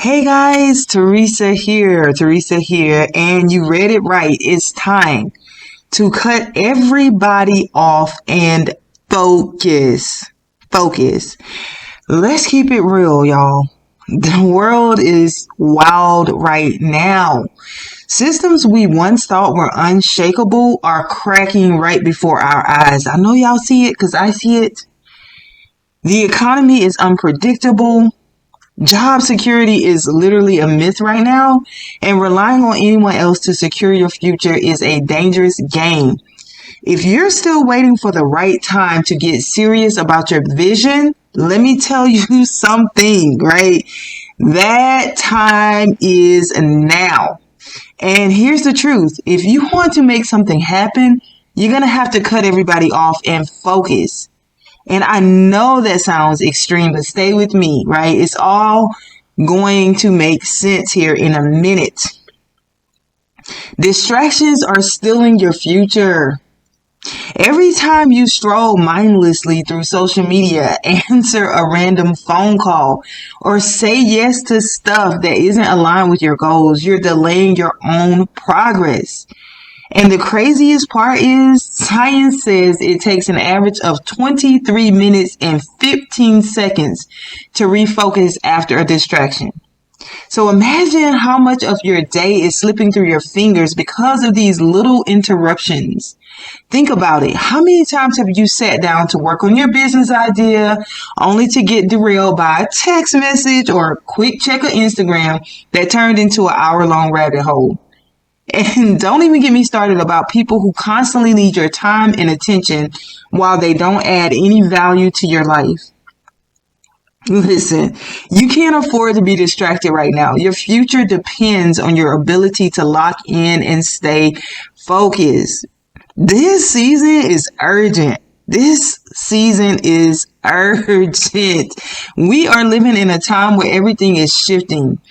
Hey guys, Teresa here, and you read it right. It's time to cut everybody off and focus. Focus. Let's keep it real, y'all. The world is wild right now. Systems we once thought were unshakable are cracking right before our eyes. I know y'all see it because I see it. The economy is unpredictable. Job security is literally a myth right now, and relying on anyone else to secure your future is a dangerous game. If you're still waiting for the right time to get serious about your vision, let me tell you something, right? That time is now. And here's the truth. If you want to make something happen, you're going to have to cut everybody off and focus. And I know that sounds extreme, but stay with me, right? It's all going to make sense here in a minute. Distractions are stealing your future. Every time you stroll mindlessly through social media, answer a random phone call, or say yes to stuff that isn't aligned with your goals, you're delaying your own progress. And the craziest part is science says it takes an average of 23 minutes and 15 seconds to refocus after a distraction. So imagine how much of your day is slipping through your fingers because of these little interruptions. Think about it. How many times have you sat down to work on your business idea only to get derailed by a text message or a quick check of Instagram that turned into an hour-long rabbit hole? And don't even get me started about people who constantly need your time and attention while they don't add any value to your life. Listen, you can't afford to be distracted right now. Your future depends on your ability to lock in and stay focused. This season is urgent. This season is urgent. We are living in a time where everything is shifting.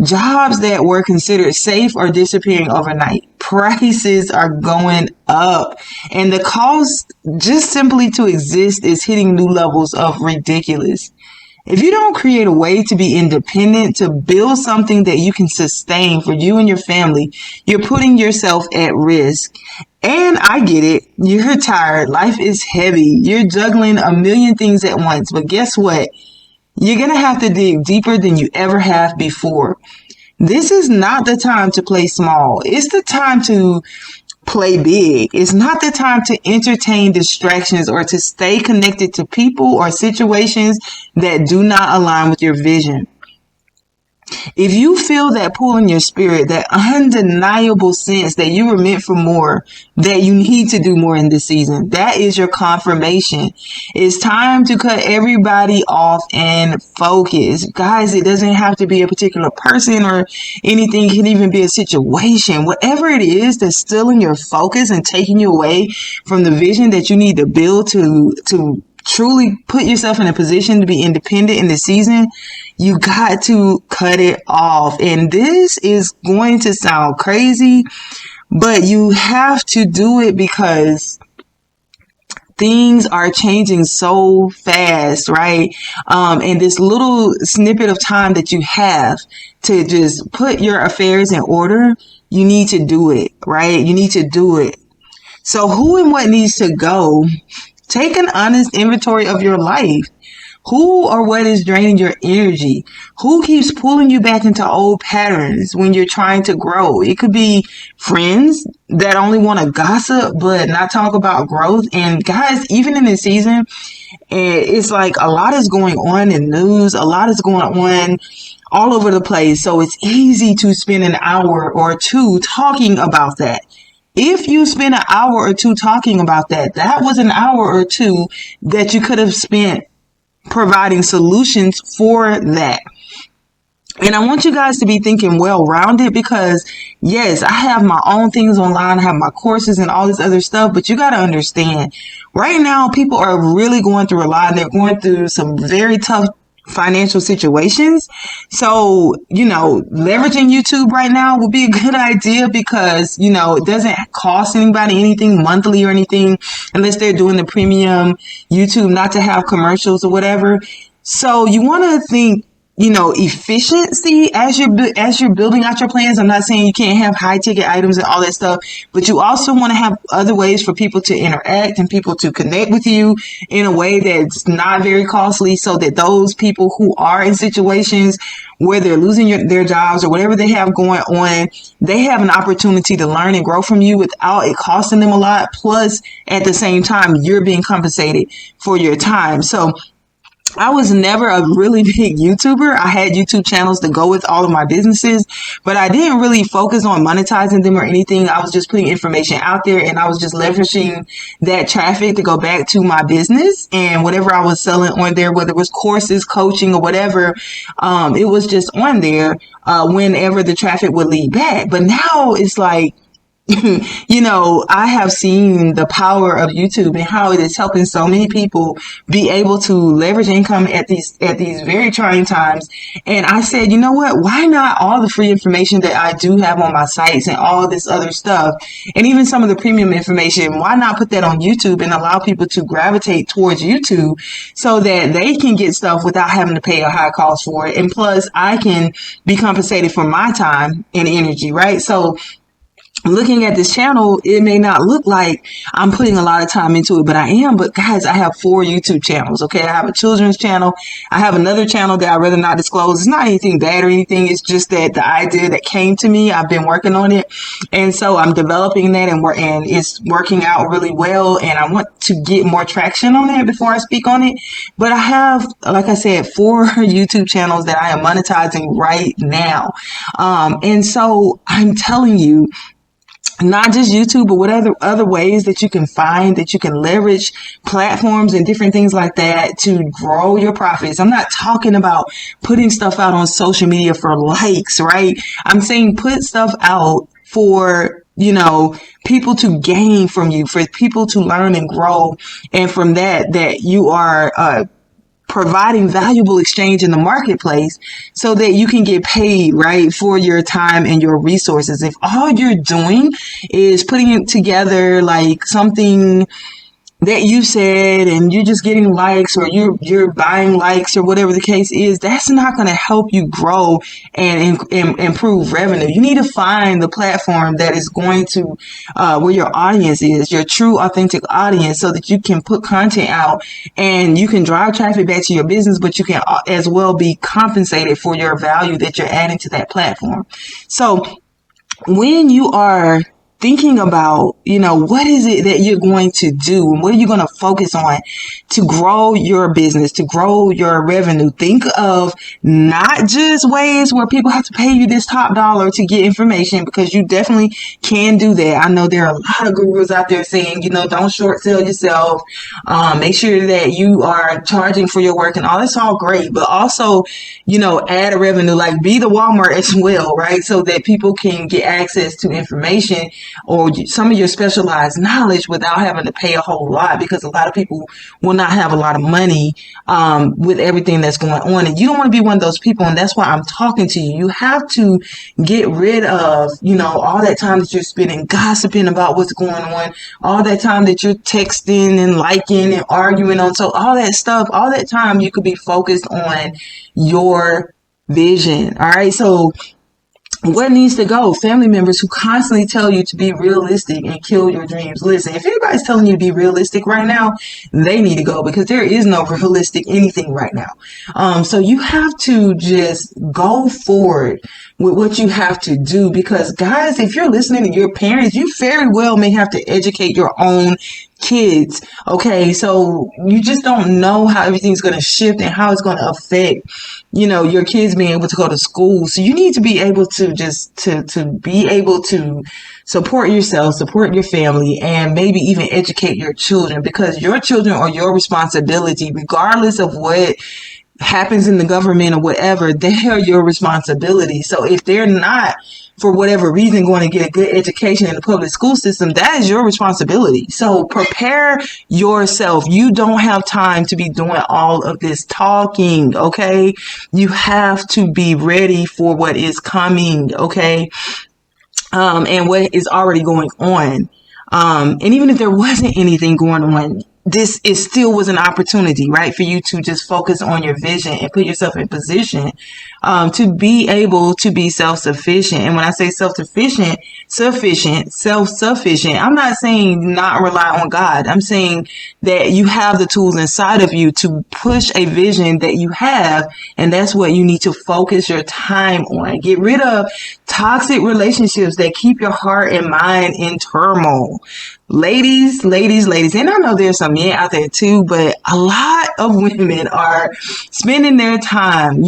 Jobs that were considered safe are disappearing overnight. Prices are going up. And the cost just simply to exist is hitting new levels of ridiculous. If you don't create a way to be independent, to build something that you can sustain for you and your family, you're putting yourself at risk. And I get it. You're tired. Life is heavy. You're juggling a million things at once. But guess what? You're going to have to dig deeper than you ever have before. This is not the time to play small. It's the time to play big. It's not the time to entertain distractions or to stay connected to people or situations that do not align with your vision. If you feel that pull in your spirit, that undeniable sense that you were meant for more, that you need to do more in this season, that is your confirmation. It's time to cut everybody off and focus. Guys, it doesn't have to be a particular person or anything. It can even be a situation. Whatever it is that's stealing your focus and taking you away from the vision that you need to build to truly put yourself in a position to be independent in the season, you got to cut it off. And this is going to sound crazy, but you have to do it because things are changing so fast, right? And this little snippet of time that you have to just put your affairs in order, you need to do it, right? You need to do it. So who and what needs to go? Take an honest inventory of your life. Who or what is draining your energy? Who keeps pulling you back into old patterns when you're trying to grow? It could be friends that only want to gossip but not talk about growth. And guys, even in this season, it's like a lot is going on in news. A lot is going on all over the place. So it's easy to spend an hour or two talking about that. If you spend an hour or two talking about that, that was an hour or two that you could have spent providing solutions for that. And I want you guys to be thinking well-rounded because, yes, I have my own things online. I have my courses and all this other stuff. But you got to understand, right now, people are really going through a lot. They're going through some very tough financial situations. So, leveraging YouTube right now would be a good idea because, it doesn't cost anybody anything monthly or anything unless they're doing the premium YouTube, not to have commercials or whatever. So you want to think efficiency as you're building out your plans. I'm not saying you can't have high ticket items and all that stuff, but you also want to have other ways for people to interact and people to connect with you in a way that's not very costly, so that those people who are in situations where they're losing their jobs or whatever they have going on, they have an opportunity to learn and grow from you without it costing them a lot. Plus, at the same time, you're being compensated for your time. So I was never a really big YouTuber. I had YouTube channels to go with all of my businesses, but I didn't really focus on monetizing them or anything. I was just putting information out there, and I was just leveraging that traffic to go back to my business, and whatever I was selling on there, whether it was courses, coaching, or whatever, it was just on there whenever the traffic would lead back. But now it's like, I have seen the power of YouTube and how it is helping so many people be able to leverage income at these very trying times. And I said, you know what? Why not all the free information that I do have on my sites and all this other stuff, and even some of the premium information? Why not put that on YouTube and allow people to gravitate towards YouTube so that they can get stuff without having to pay a high cost for it? And plus, I can be compensated for my time and energy, right? So looking at this channel, it may not look like I'm putting a lot of time into it, but I am. But guys, I have 4 YouTube channels. Okay. I have a children's channel. I have another channel that I'd rather not disclose. It's not anything bad or anything. It's just that the idea that came to me, I've been working on it. And so I'm developing that, and it's working out really well. And I want to get more traction on that before I speak on it. But I have, like I said, 4 YouTube channels that I am monetizing right now. And so I'm telling you, not just YouTube, but what other ways that you can find, that you can leverage platforms and different things like that to grow your profits. I'm not talking about putting stuff out on social media for likes, right? I'm saying put stuff out for, people to gain from you, for people to learn and grow. And from that you are, providing valuable exchange in the marketplace so that you can get paid, right, for your time and your resources. If all you're doing is putting it together like something that you said and you're just getting likes, or you're buying likes, or whatever the case is, that's not going to help you grow and improve revenue. You need to find the platform that is going to where your audience is, your true authentic audience, so that you can put content out and you can drive traffic back to your business, but you can as well be compensated for your value that you're adding to that platform. So when you are thinking about, what is it that you're going to do and what are you going to focus on to grow your business, to grow your revenue? Think of not just ways where people have to pay you this top dollar to get information, because you definitely can do that. I know there are a lot of gurus out there saying, don't short sell yourself. Make sure that you are charging for your work, and all that's all great, but also, add a revenue, like be the Walmart as well, right? So that people can get access to information or some of your specialized knowledge without having to pay a whole lot, because a lot of people will not have a lot of money with everything that's going on. And you don't want to be one of those people. And that's why I'm talking to you. You have to get rid of, all that time that you're spending gossiping about what's going on, all that time that you're texting and liking and arguing on. So all that stuff, all that time you could be focused on your vision. All right. So what needs to go? Family members who constantly tell you to be realistic and kill your dreams. Listen, if anybody's telling you to be realistic right now, they need to go, because there is no realistic anything right now. So you have to just go forward with what you have to do, because guys, if you're listening to your parents, you very well may have to educate your own kids. Okay. So you just don't know how everything's going to shift and how it's going to affect, your kids being able to go to school. So you need to be able to just to be able to support yourself, support your family, and maybe even educate your children, because your children are your responsibility, regardless of what happens in the government or whatever. They're your responsibility. So if they're not, for whatever reason, going to get a good education in the public school system, that is your responsibility. So prepare yourself. You don't have time to be doing all of this talking, okay? You have to be ready for what is coming, okay? And what is already going on. And even if there wasn't anything going on, this is still was an opportunity, right, for you to just focus on your vision and put yourself in position to be able to be self-sufficient. And when I say self-sufficient, I'm not saying not rely on God. I'm saying that you have the tools inside of you to push a vision that you have. And that's what you need to focus your time on. Get rid of toxic relationships that keep your heart and mind in turmoil. Ladies. And I know there's some men out there too, but a lot of women are spending their time,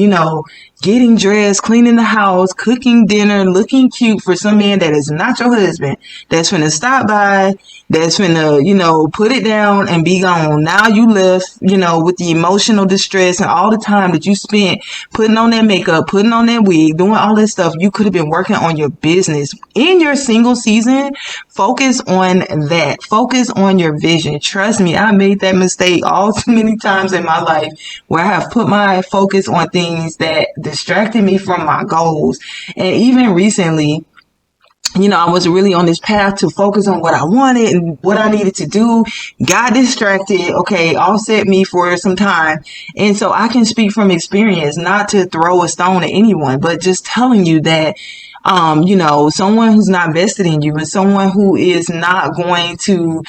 getting dressed, cleaning the house, cooking dinner, looking cute for some man that is not your husband, that's finna stop by, that's finna, put it down and be gone. Now you left, with the emotional distress and all the time that you spent putting on that makeup, putting on that wig, doing all this stuff. You could have been working on your business. In your single season, focus on that. Focus on your vision. Trust me, I made that mistake all too many times in my life where I have put my focus on things that distracted me from my goals. And even recently, I was really on this path to focus on what I wanted and what I needed to do. Got distracted. Okay, offset me for some time. And so I can speak from experience, not to throw a stone at anyone, but just telling you that someone who's not vested in you and someone who is not going to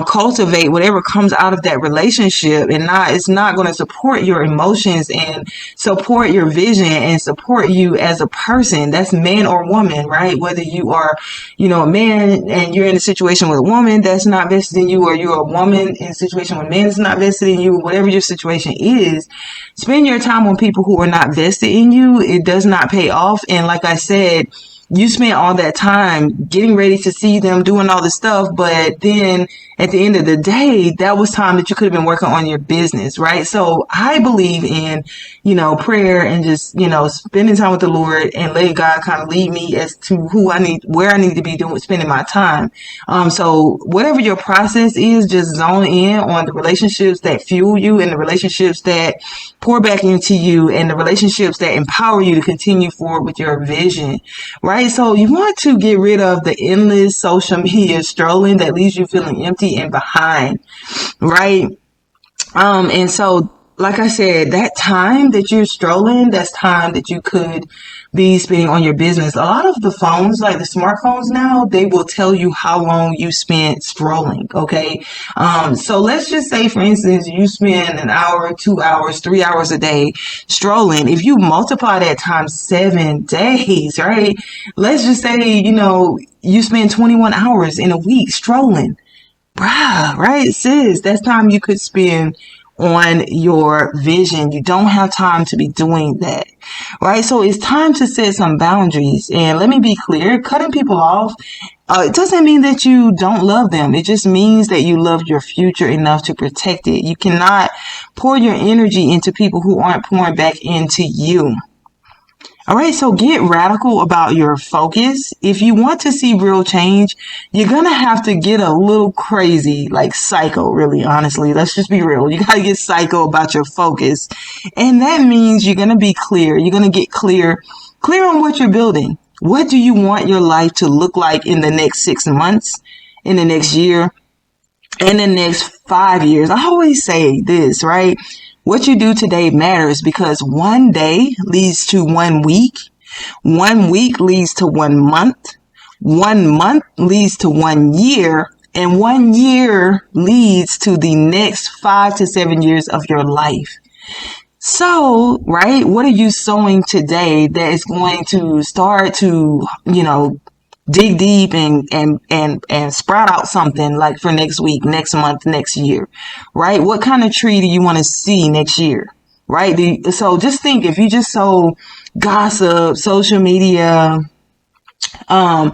cultivate whatever comes out of that relationship and it's not going to support your emotions and support your vision and support you as a person. That's man or woman, right? Whether you are, a man and you're in a situation with a woman that's not vested in you, or you're a woman in a situation with a man that's not vested in you, whatever your situation is, spend your time on people who are not vested in you. It does not pay off. And like I said, you spent all that time getting ready to see them doing all this stuff, but then at the end of the day, that was time that you could have been working on your business, right? So I believe in, prayer and just, spending time with the Lord and letting God kind of lead me as to where I need to be spending my time. So whatever your process is, just zone in on the relationships that fuel you and the relationships that pour back into you and the relationships that empower you to continue forward with your vision, right? So you want to get rid of the endless social media strolling that leaves you feeling empty and behind, right? And so, like I said, that time that you're strolling, that's time that you could be spending on your business. A lot of the phones, like the smartphones now, they will tell you how long you spent strolling. Okay. So let's just say, for instance, you spend an hour, 2 hours, 3 hours a day strolling. If you multiply that times 7 days, right? Let's just say, you spend 21 hours in a week strolling. Bruh, right, sis? That's time you could spend on your vision. You don't have time to be doing that, right? So it's time to set some boundaries. And let me be clear, cutting people off, it doesn't mean that you don't love them. It just means that you love your future enough to protect it. You cannot pour your energy into people who aren't pouring back into you. All right, so get radical about your focus. If you want to see real change, you're going to have to get a little crazy, like psycho, really, honestly. Let's just be real. You got to get psycho about your focus. And that means you're going to be clear. You're going to get clear on what you're building. What do you want your life to look like in the next 6 months, in the next year, in the next 5 years? I always say this, right? What you do today matters, because one day leads to 1 week. 1 week leads to 1 month. 1 month leads to 1 year. And 1 year leads to the next 5 to 7 years of your life. So, right, what are you sowing today that is going to start to, dig deep and sprout out something like for next week, next month, next year, right? What kind of tree do you want to see next year, right? So just think, if you just sow gossip, social media, all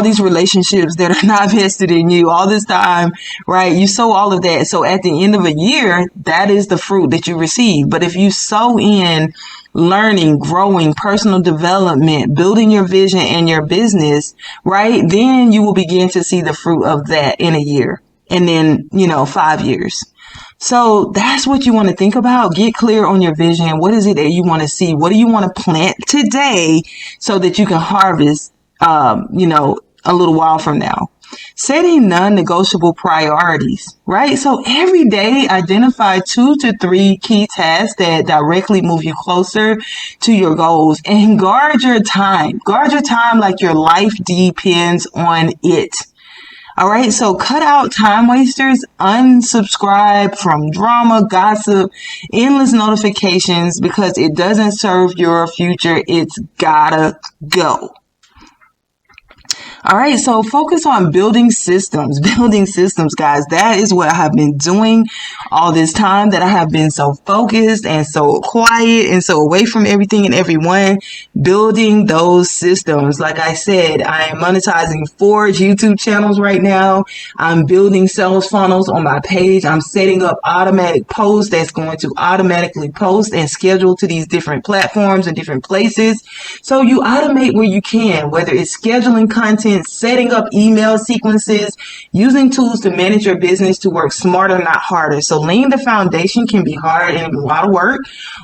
these relationships that are not vested in you all this time, right? You sow all of that. So at the end of a year, that is the fruit that you receive. But if you sow in learning, growing, personal development, building your vision and your business, right? Then you will begin to see the fruit of that in a year, and then, 5 years. So that's what you want to think about. Get clear on your vision. What is it that you want to see? What do you want to plant today so that you can harvest, a little while from now? Setting non-negotiable priorities, right? So every day identify 2 to 3 key tasks that directly move you closer to your goals, and guard your time. Guard your time like your life depends on it. All right, so cut out time wasters, unsubscribe from drama, gossip, endless notifications because it doesn't serve your future. It's gotta go. All right, so focus on building systems. Building systems, guys. That is what I have been doing all this time, that I have been so focused and so quiet and so away from everything and everyone. Building those systems. Like I said, I am monetizing 4 YouTube channels right now. I'm building sales funnels on my page. I'm setting up automatic posts that's going to automatically post and schedule to these different platforms and different places. So you automate where you can, whether it's scheduling content, setting up email sequences, using tools to manage your business to work smarter, not harder. So laying the foundation can be hard and a lot of work.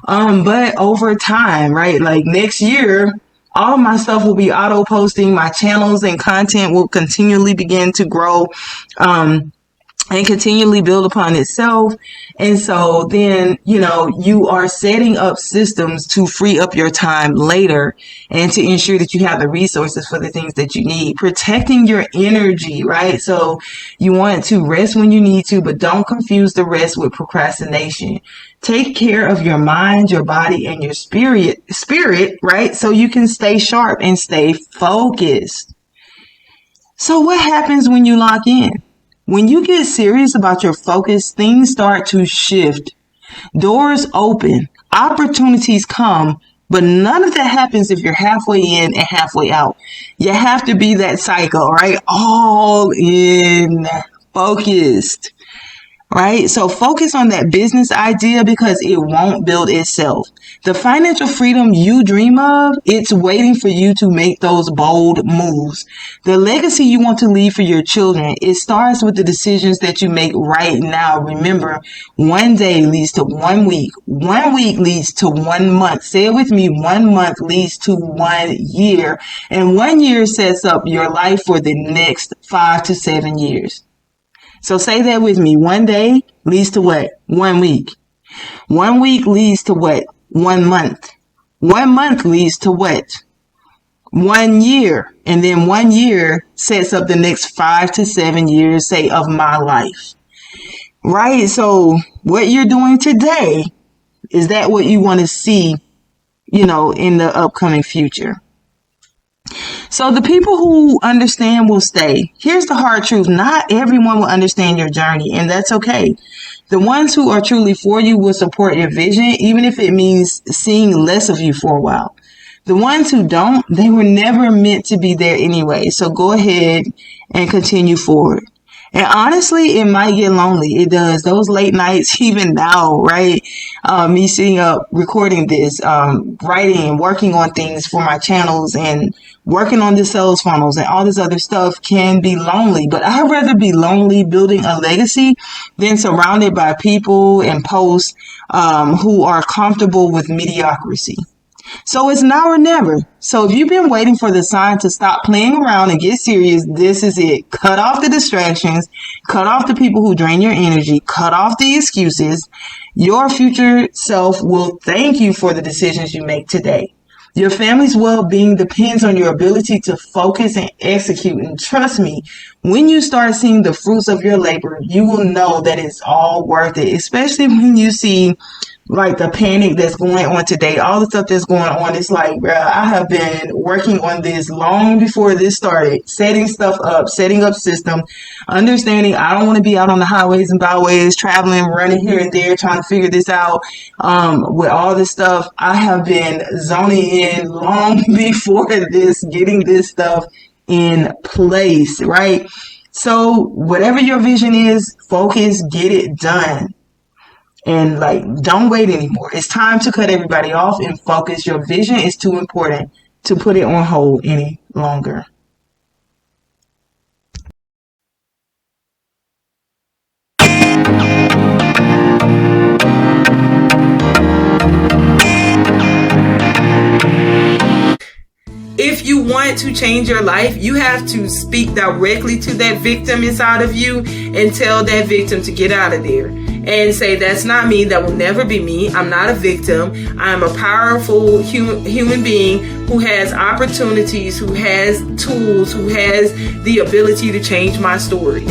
But over time, right? Like next year, all of my stuff will be auto posting. My channels and content will continually begin to grow. And continually build upon itself. And so then, you are setting up systems to free up your time later and to ensure that you have the resources for the things that you need. Protecting your energy, right? So you want to rest when you need to, but don't confuse the rest with procrastination. Take care of your mind, your body, and your spirit, right? So you can stay sharp and stay focused. So what happens when you lock in? When you get serious about your focus, things start to shift. Doors open, opportunities come, but none of that happens if you're halfway in and halfway out. You have to be that cycle, right? All in, focused. Right? So focus on that business idea because it won't build itself. The financial freedom you dream of, it's waiting for you to make those bold moves. The legacy you want to leave for your children, it starts with the decisions that you make right now. Remember, one day leads to 1 week. 1 week leads to 1 month. Say it with me. 1 month leads to 1 year. And 1 year sets up your life for the next 5 to 7 years. So say that with me. 1 day leads to what? 1 week. 1 week leads to what? 1 month. 1 month leads to what? 1 year. And then 1 year sets up the next 5 to 7 years, say, of my life. Right? So what you're doing today, is that what you want to see, in the upcoming future? So the people who understand will stay. Here's the hard truth. Not everyone will understand your journey, and that's okay. The ones who are truly for you will support your vision, even if it means seeing less of you for a while. The ones who don't, they were never meant to be there anyway. So go ahead and continue forward. And honestly, it might get lonely. It does. Those late nights, even now, right? Me sitting up, recording this, writing and working on things for my channels and working on the sales funnels and all this other stuff can be lonely. But I'd rather be lonely building a legacy than surrounded by people and posts who are comfortable with mediocrity. So it's now or never. So if you've been waiting for the sign to stop playing around and get serious, this is it. Cut off the distractions, cut off the people who drain your energy, cut off the excuses. Your future self will thank you for the decisions you make today. Your family's well-being depends on your ability to focus and execute. And trust me, when you start seeing the fruits of your labor, you will know that it's all worth it, especially when you see like the panic that's going on today, all the stuff that's going on. It's like, bro, I have been working on this long before this started, setting stuff up, setting up system, understanding I don't want to be out on the highways and byways, traveling, running here and there, trying to figure this out. With all this stuff, I have been zoning in long before this, getting this stuff in place, right? So whatever your vision is, focus, get it done. And don't wait anymore. It's time to cut everybody off and focus. Your vision is too important to put it on hold any longer. If you want to change your life, you have to speak directly to that victim inside of you and tell that victim to get out of there. And say, that's not me. That will never be me. I'm not a victim. I'm a powerful human being who has opportunities, who has tools, who has the ability to change my story.